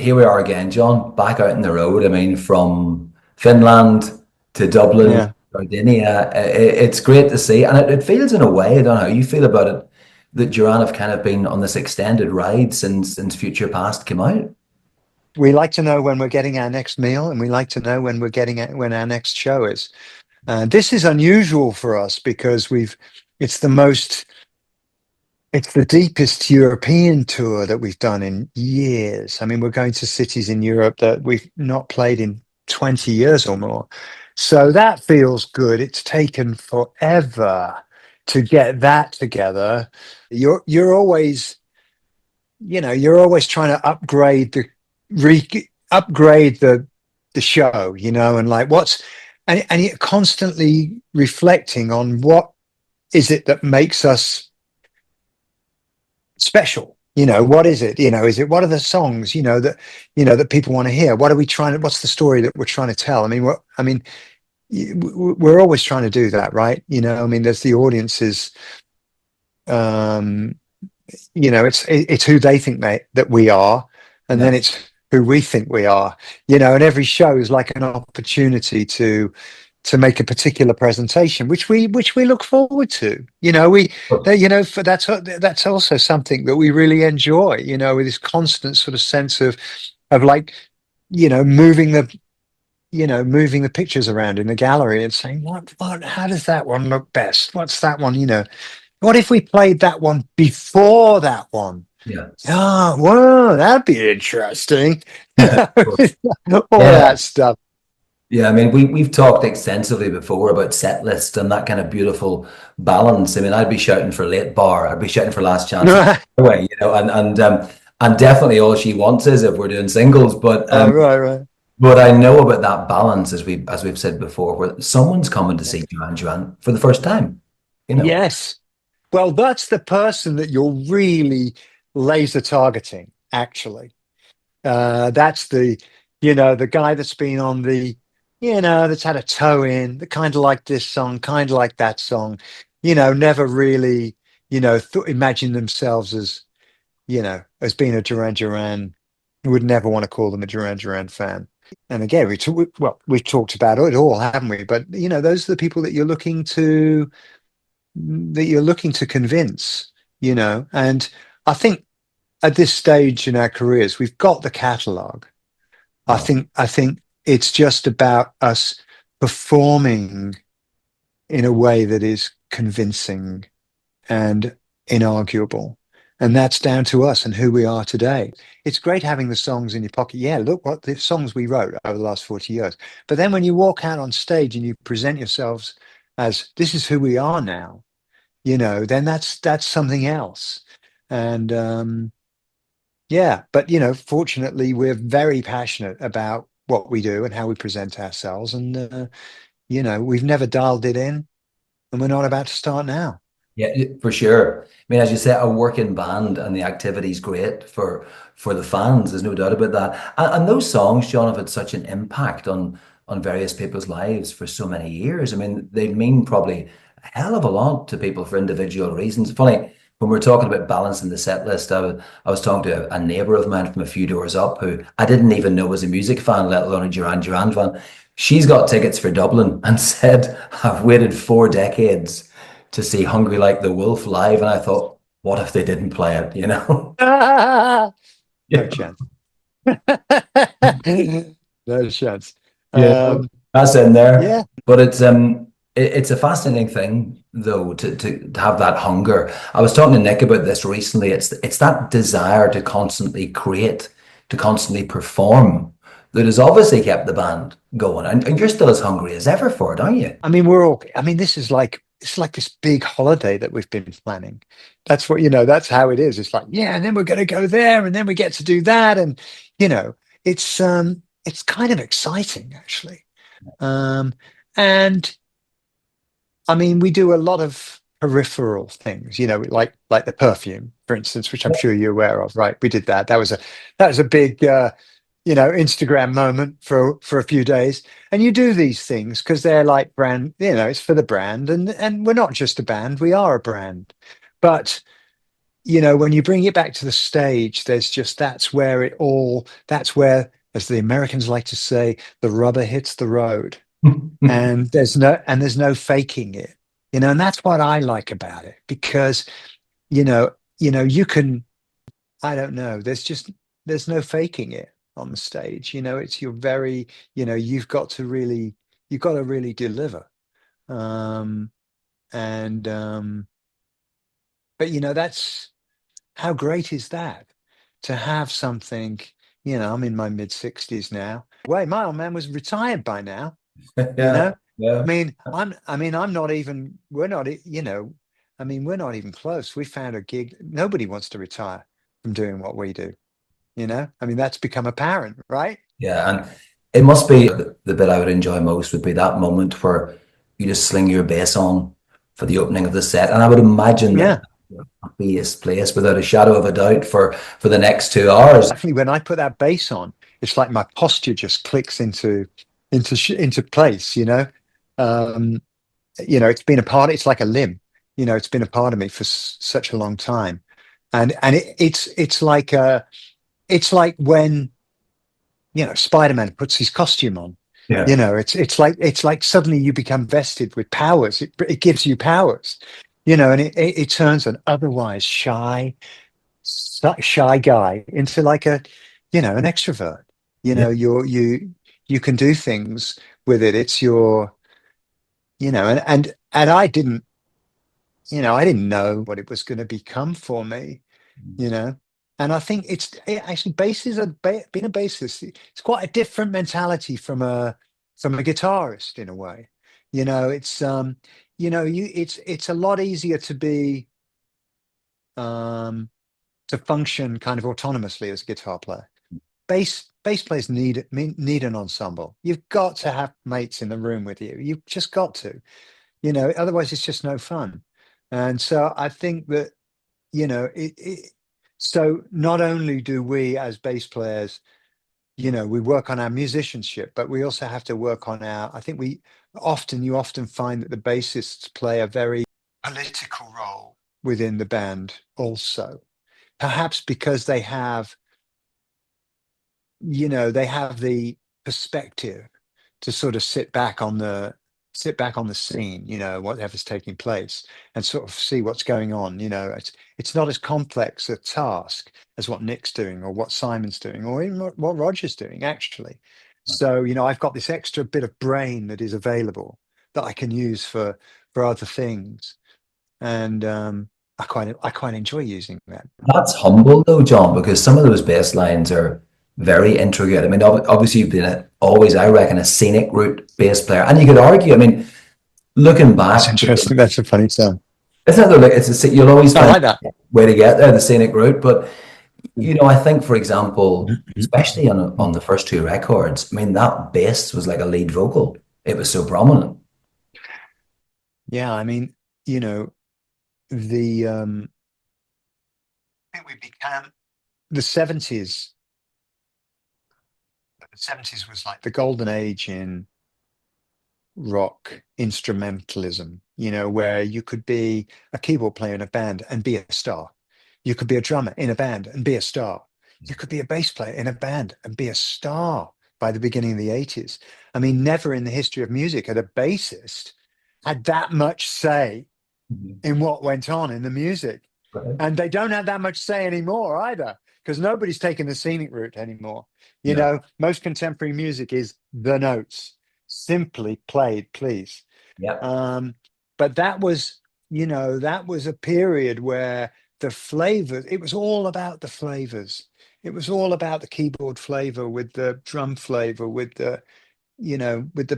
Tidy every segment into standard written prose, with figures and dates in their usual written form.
here we are again, John, back out in the road. I mean, from Finland to Dublin, Yeah. Sardinia. It's great to see. And it feels in a way, I don't know how you feel about it, that Duran have kind of been on this extended ride since Future Past came out. We like to know when we're getting our next meal, and we like to know when our next show is. This is unusual for us because it's the most, it's the deepest European tour that we've done in years. I mean, we're going to cities in Europe that we've not played in 20 years or more. So that feels good. It's taken forever to get that together. You're always, you're always trying to re upgrade the show, and like and you're constantly reflecting on what is it that makes us special. What is it? Is it, what are the songs, that people want to hear? What's the story that we're trying to tell? We're always trying to do that, right? There's the audiences, um, it's who they think that we are, and Yeah. then it's who we think we are, and every show is like an opportunity to make a particular presentation, which we look forward to. That's also something that we really enjoy. With this constant sort of sense of like, moving the pictures around in the gallery and saying, how does that one look best? What's that one? What if we played that one before that one? Yeah. Ah, whoa, that'd be interesting. Yeah. All Yeah. that stuff. Yeah, I mean, we've talked extensively before about set list and that kind of beautiful balance. I mean, I'd be shouting for late bar, I'd be shouting for last chance away, and definitely all she wants is if we're doing singles. But Right, right. but I know about that balance as we've said before, where someone's coming to see Duran Duran for the first time, you know. Yes. Well, that's the person that you're really laser targeting, actually. That's the guy that's been on that's had a toe in, that kind of like this song, kind of like that song, never really, imagine themselves as being a Duran Duran, would never want to call them a Duran Duran fan. And again, we've talked about it all, haven't we? But those are the people that you're looking to convince, and I think at this stage in our careers, we've got the catalog. I Yeah. think I think it's just about us performing in a way that is convincing and inarguable. And that's down to us and who we are today. It's great having the songs in your pocket. Yeah, look what the songs we wrote over the last 40 years. But then when you walk out on stage and you present yourselves as this is who we are now, then that's something else. And yeah, but fortunately, we're very passionate about what we do and how we present ourselves, and we've never dialed it in, and we're not about to start now. Yeah, for sure. I mean, as you say, a working band and the activity's great for the fans. There's no doubt about that. And those songs, John, have had such an impact on various people's lives for so many years. I mean, they mean probably a hell of a lot to people for individual reasons. Funny, when we're talking about balancing the set list, I was talking to a neighbor of mine from a few doors up who I didn't even know was a music fan, let alone a Duran Duran fan. She's got tickets for Dublin and said, I've waited 4 decades to see Hungry Like the Wolf live. And I thought, what if they didn't play it, you know? No Yeah. chance. No chance. Yeah, Um, that's in there. yeah, But it's a fascinating thing though to have that hunger. I was talking to Nick about this recently. It's that desire to constantly create, to constantly perform that has obviously kept the band going. And you're still as hungry as ever for it, aren't you? this is like it's like this big holiday that we've been planning. That's what that's how it is. It's like, yeah, and then we're going to go there, and then we get to do that, and you know, it's kind of exciting actually. Um, and we do a lot of peripheral things, like the perfume, for instance, which I'm sure you're aware of, right? We did that. That was a big Instagram moment for a few days. And you do these things because they're like brand, it's for the brand, and we're not just a band, we are a brand. But when you bring it back to the stage, there's just that's where, as the Americans like to say, the rubber hits the road. And there's no faking it. And that's what I like about it, because you can, I don't know, there's no faking it on the stage. It's your very, you've got to really deliver. Um and But that's, how great is that, to have something. I'm in my mid 60s now. Wait, my old man was retired by now. you Yeah, know yeah, I'm not even, we're not e- you know I mean, we're not even close. We found a gig. Nobody wants to retire from doing what we do. That's become apparent, right? yeah. And it must be the bit I would enjoy most would be that moment where you just sling your bass on for the opening of the set. And I would imagine that Yeah, the happiest place, without a shadow of a doubt, for the next 2 hours. definitely. When I put that bass on, it's like my posture just clicks into place. um it's been a part, it's like a limb. It's been a part of me for such a long time. And it's like when Spider-Man puts his costume on. Yeah, It's like suddenly you become vested with powers. It gives you powers. And it turns an otherwise shy guy into like an extrovert. yeah. You can do things with it. It's your, and I didn't know what it was going to become for me. you know. And I think actually, being a bassist, it's quite a different mentality from a guitarist in a way. It's it's a lot easier um to function kind of autonomously as a guitar player. Bass players need an ensemble. You've got to have mates in the room with you. You've just got to, otherwise it's just no fun. And so I think that, so not only do we as bass players, we work on our musicianship, but we also have to work on I think you often find that the bassists play a very political role within the band also, perhaps because they have the perspective to sort of sit back on the scene, whatever's taking place, and sort of see what's going on. It's not as complex a task as what Nick's doing or what Simon's doing or even what Roger's doing, actually. So, I've got this extra bit of brain that is available that I can use for other things. And I quite enjoy using that. That's humble though, John, because some of those bass lines are very intricate. I mean, obviously you've been always, I reckon, a scenic route bass player, and you could argue. I mean, looking That's back, interesting. That's a funny sound. it's not like you'll always I find like that. a way to get there, the scenic route. But I think, for example, especially on the first two records, I mean, that bass was like a lead vocal. It was so prominent. Yeah, I mean, you know, the I think we began the 70s. The 70s was like the golden age in rock instrumentalism, where you could be a keyboard player in a band and be a star. You could be a drummer in a band and be a star. You could be a bass player in a band and be a star by the beginning of the 80s. I mean, never in the history of music had a bassist had that much say Mhm. in what went on in the music. Right. And they don't have that much say anymore either, because nobody's taking the scenic route anymore. No. Most contemporary music is the notes, simply played, please. Yep. But that was a period where the flavors, it was all about the flavors. It was all about the keyboard flavor with the drum flavor, with the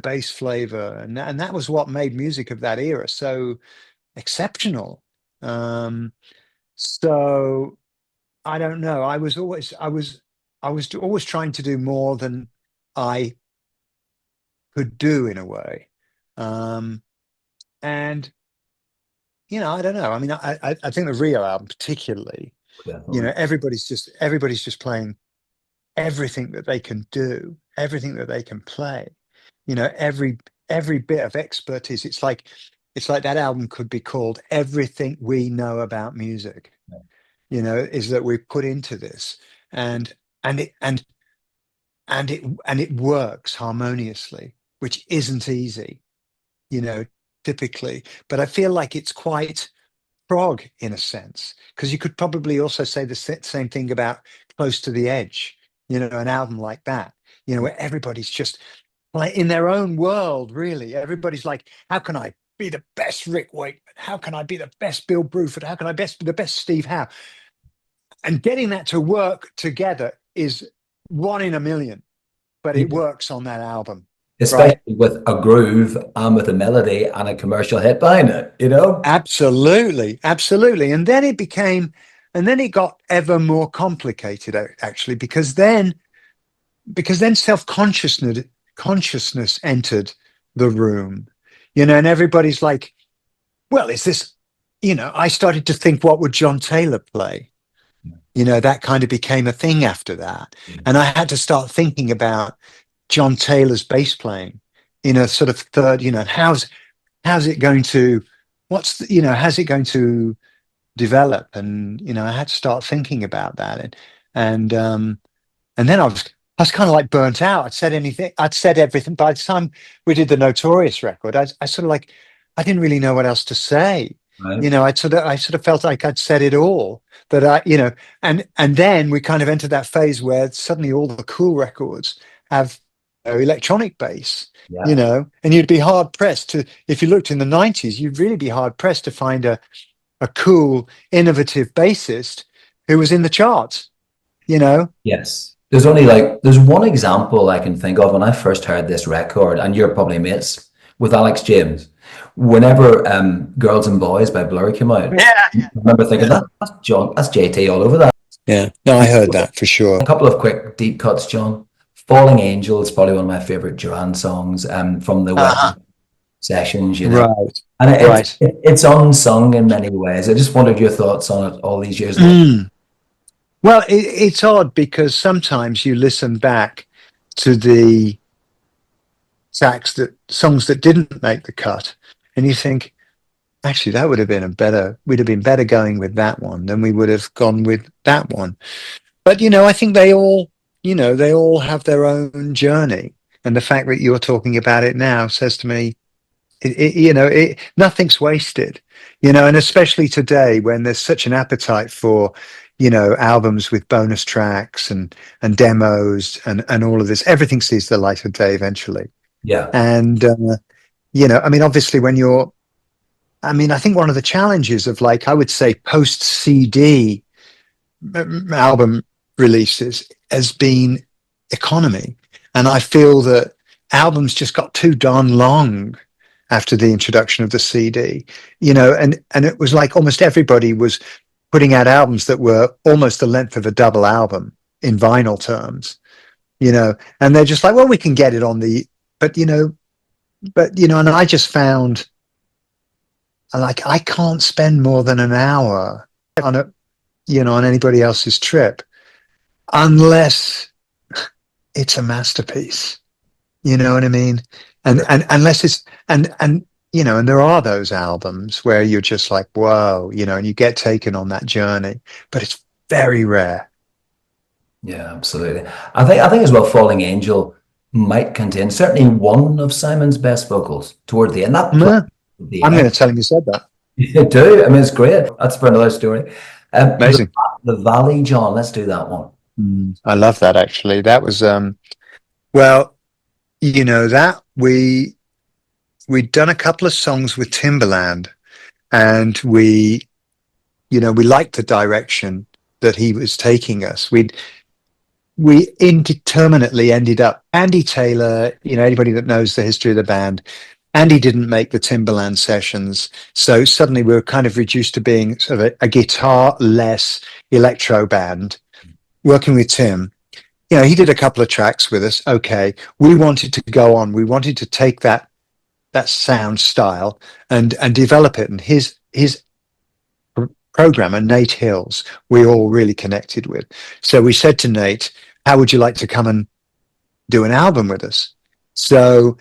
bass flavor. And that was what made music of that era so exceptional. Um, so I don't know. I was always trying to do more than I could do in a way. Um, and I don't know. I mean, I think the Rio album particularly, Definitely. everybody's just playing everything that they can do, everything that they can play. Every bit of expertise. It's like that album could be called Everything We Know About Music. is that we put into this, and and it and and it works harmoniously, which isn't easy, you know, typically. But I feel like it's quite prog in a sense, because you could probably also say the same thing about Close to the Edge, an album like that, where everybody's just like in their own world, really. Everybody's like, how can I be the best Rick Wakeman? How can I be the best Bill Bruford? How can I be the best Steve Howe? And getting that to work together is one in a million, but it works on that album, right? Especially with a groove and with a melody and a commercial hit behind it, you know? Absolutely, absolutely. And then it got ever more complicated, actually, because then self-consciousness entered the room, and everybody's like, well, is this, I started to think, what would John Taylor play? That kind of became a thing after that. And I had to start thinking about John Taylor's bass playing in a sort of third, how's it going to, how's it going to develop? And, I had to start thinking about that. And then I was kind of like burnt out. I'd said everything. By the time we did the Notorious record, I sort of like, I didn't really know what else to say. Right. I sort of felt like I'd said it all. But and then we kind of entered that phase where suddenly all the cool records have electronic bass, Yeah. and you'd be hard pressed to, if you looked in the 90s, you'd really be hard pressed to find a cool, innovative bassist who was in the charts, Yes. There's one example I can think of when I first heard this record, and you're probably mates with Alex James. Whenever Girls and Boys by Blur came out, Yeah, I remember thinking that's John, that's JT all over that. yeah. No, I heard that for sure. A couple of quick deep cuts, John. Falling Angel is probably one of my favorite Duran songs from the Uh-huh. wedding sessions, Right, And right. it's unsung in many ways. I just wondered your thoughts on it all these years later. Well, it's odd because sometimes you listen back to the songs that didn't make the cut, and you think, actually, that we'd have been better going with that one than we would have gone with that one. But I think they all have their own journey, and the fact that you're talking about it now says to me, nothing's wasted, and especially today when there's such an appetite for, albums with bonus tracks and demos and all of this. Everything sees the light of day eventually. Yeah. And, I mean, obviously I think one of the challenges of, like, I would say post CD album releases has been economy. And I feel that albums just got too darn long after the introduction of the CD, and it was like almost everybody was putting out albums that were almost the length of a double album in vinyl terms, and they're just like, well, we can get it on and I just found, like, I can't spend more than an hour on anybody else's trip unless it's a masterpiece. You know what I mean? And unless it's and there are those albums where you're just like, whoa, and you get taken on that journey, but it's very rare. Yeah, absolutely. I think as well, Falling Angel might contain certainly one of Simon's best vocals toward the end. That Yeah, the I'm end. going to tell him you said that. You do. I mean, it's great. That's for another story. Amazing. The Valley, John. Let's do that one. I love that, actually. That was well, that we'd done a couple of songs with Timbaland, and we liked the direction that he was taking us. We indeterminately ended up, Andy Taylor, anybody that knows the history of the band, Andy didn't make the Timbaland sessions, so suddenly we were kind of reduced to being sort of a guitar-less electro band working with Tim. He did a couple of tracks with us. Okay, we wanted to go on. We wanted to take that sound style and develop it. And his programmer, Nate Hills, we all really connected with. So we said to Nate, how would you like to come and do an album with us? So,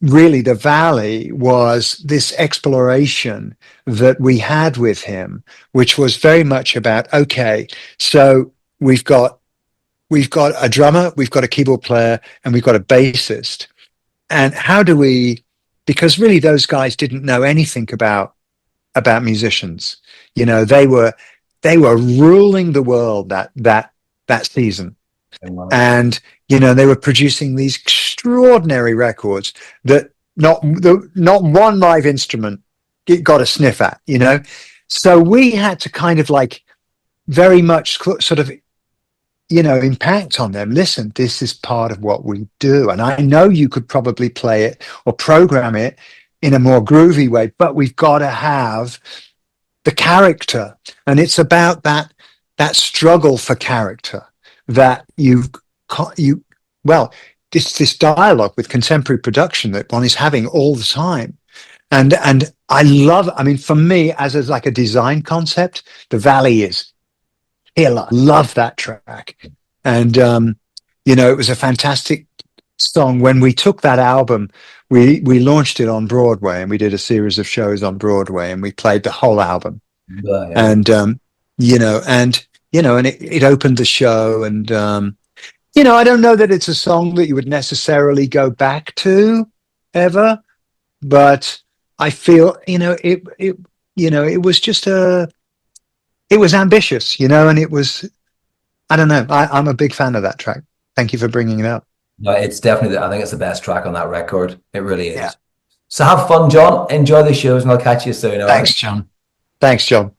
really the Valley was this exploration that we had with him, which was very much about, okay, so we've got a drummer, we've got a keyboard player, and we've got a bassist. And how do we, because really those guys didn't know anything about musicians. They were ruling the world that season. And they were producing these extraordinary records that not one live instrument got a sniff at. So we had to kind of like very much sort of impact on them. Listen, this is part of what we do, and I know you could probably play it or program it in a more groovy way, but we've got to have the character, and it's about that struggle for character that well, this dialogue with contemporary production that one is having all the time. And I mean, for me, as like a design concept, the Valley is killer. Love that track. And it was a fantastic song. When we took that album, we launched it on Broadway, and we did a series of shows on Broadway, and we played the whole album. Yeah. And and it opened the show. And I don't know that it's a song that you would necessarily go back to ever, but I feel it was just it was ambitious, and it was, I don't know, I'm a big fan of that track. Thank you for bringing it up. No, it's definitely, I think it's the best track on that record. It really is. Yeah. So have fun, John. Enjoy the shows, and I'll catch you soon. All right? Thanks, John. Thanks, John.